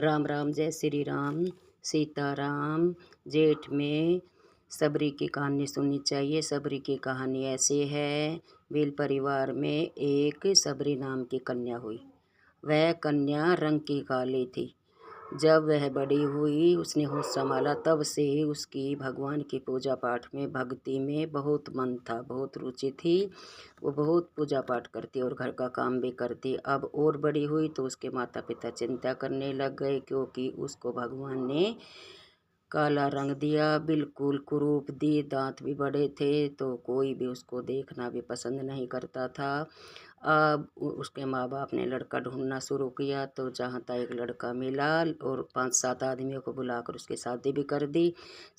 राम राम जय श्री राम सीताराम। जेठ में सबरी की कहानी सुननी चाहिए। सबरी की कहानी ऐसी है। भील परिवार में एक सबरी नाम की कन्या हुई। वह कन्या रंग की काली थी। जब वह बड़ी हुई, उसने होश संभाला, तब से ही उसकी भगवान की पूजा पाठ में, भक्ति में बहुत मन था, बहुत रुचि थी। वो बहुत पूजा पाठ करती और घर का काम भी करती। अब और बड़ी हुई तो उसके माता पिता चिंता करने लग गए, क्योंकि उसको भगवान ने काला रंग दिया, बिल्कुल कुरूप दी, दांत भी बड़े थे, तो कोई भी उसको देखना भी पसंद नहीं करता था। अब उसके माँ बाप ने लड़का ढूंढना शुरू किया, तो जहाँ तक एक लड़का मिला और 5-7 आदमियों को बुलाकर उसकी शादी भी कर दी।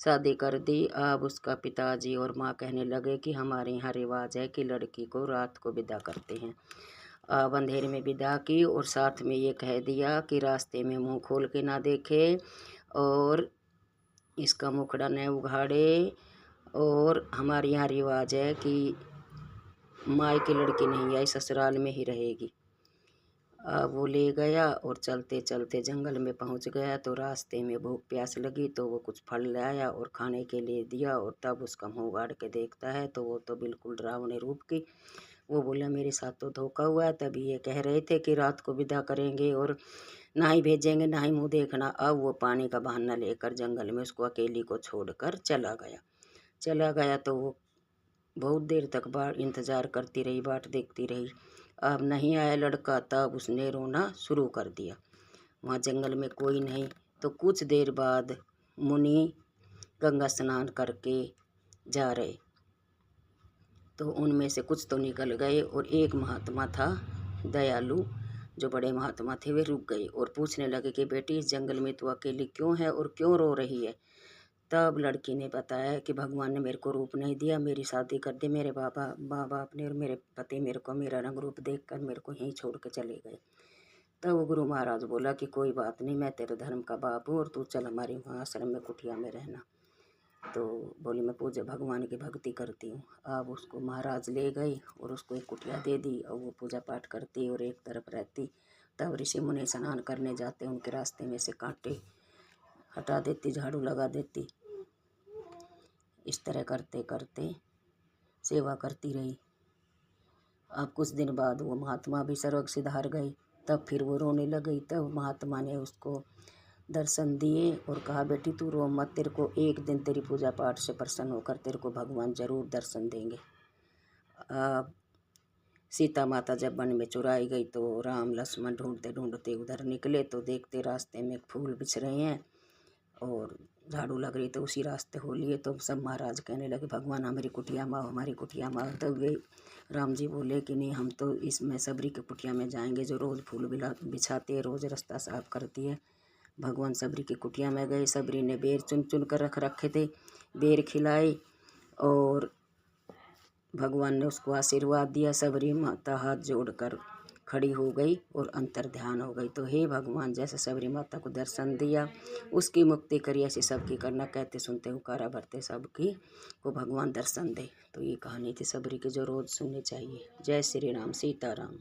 शादी कर दी। अब उसका पिताजी और माँ कहने लगे कि हमारे यहाँ रिवाज है कि लड़की को रात को विदा करते हैं। अब अंधेरे में विदा की और साथ में ये कह दिया कि रास्ते में मुंह खोल के ना देखे और इसका मुखड़ा न उघाड़े। और हमारे यहाँ रिवाज है कि माई की लड़की नहीं आई, ससुराल में ही रहेगी। अब वो ले गया और चलते चलते जंगल में पहुंच गया, तो रास्ते में भूख प्यास लगी, तो वो कुछ फल लाया और खाने के लिए दिया। और तब उसका मुंह गाड़ के देखता है तो वो तो बिल्कुल डरावने रूप की। वो बोला मेरे साथ तो धोखा हुआ है। तभी ये कह रहे थे कि रात को विदा करेंगे और ना ही भेजेंगे, ना ही मुँह देखना। अब वो पानी का बहाना लेकर जंगल में उसको अकेली को छोड़कर चला गया। तो वो बहुत देर तक बाट इंतज़ार करती रही, बाट देखती रही। अब नहीं आया लड़का, तब उसने रोना शुरू कर दिया। वहाँ जंगल में कोई नहीं। तो कुछ देर बाद मुनि गंगा स्नान करके जा रहे, तो उनमें से कुछ तो निकल गए और एक महात्मा था दयालु, जो बड़े महात्मा थे, वे रुक गए और पूछने लगे कि बेटी इस जंगल में तू अकेली क्यों है और क्यों रो रही है। तब लड़की ने बताया कि भगवान ने मेरे को रूप नहीं दिया, मेरी शादी कर दी मेरे माँ बाप ने, और मेरे पति मेरे को मेरा रंग रूप देखकर मेरे को यहीं छोड़ के चले गए। तब वो गुरु महाराज बोला कि कोई बात नहीं, मैं तेरे धर्म का बाप हूँ और तू चल हमारे वहाँ आश्रम में कुटिया में रहना। तो बोली मैं पूजा भगवान की भक्ति करती हूँ। अब उसको महाराज ले गई और उसको एक कुटिया दे दी और वो पूजा पाठ करती और एक तरफ रहती। तब ऋषि मुनि स्नान करने जाते, उनके रास्ते में से कांटे हटा देती, झाड़ू लगा देती। इस तरह करते करते सेवा करती रही। अब कुछ दिन बाद वो महात्मा भी सर्वग सिधार गए। तब फिर वो रोने लगी। तब महात्मा ने उसको दर्शन दिए और कहा बेटी तू रो मत, तेरे को एक दिन तेरी पूजा पाठ से प्रसन्न होकर तेरे को भगवान जरूर दर्शन देंगे। अब सीता माता जब वन में चुराई गई, तो राम लक्ष्मण ढूंढते ढूंढते उधर निकले, तो देखते रास्ते में फूल बिछ रहे हैं और झाड़ू लग रही, तो उसी रास्ते हो लिए। तो सब महाराज कहने लगे भगवान हमारी कुटिया माँ, हमारी कुटिया माँ। तब वे राम जी बोले कि नहीं, हम तो इसमें सबरी की कुटिया में जाएंगे, जो रोज़ फूल बिछाती है, रोज़ रास्ता साफ करती है। भगवान सबरी की कुटिया में गए। सबरी ने बेर चुन चुन कर रखे थे, बेर खिलाए और भगवान ने उसको आशीर्वाद दिया। सबरी माता हाथ जोड़कर खड़ी हो गई और अंतर ध्यान हो गई। तो हे भगवान, जैसे सबरी माता को दर्शन दिया, उसकी मुक्ति करी, ऐसी सबकी करना। कहते सुनते हुकारा भरते सबकी को भगवान दर्शन दे। तो ये कहानी थी सबरी की, जो रोज़ सुननी चाहिए। जय श्री राम सीताराम।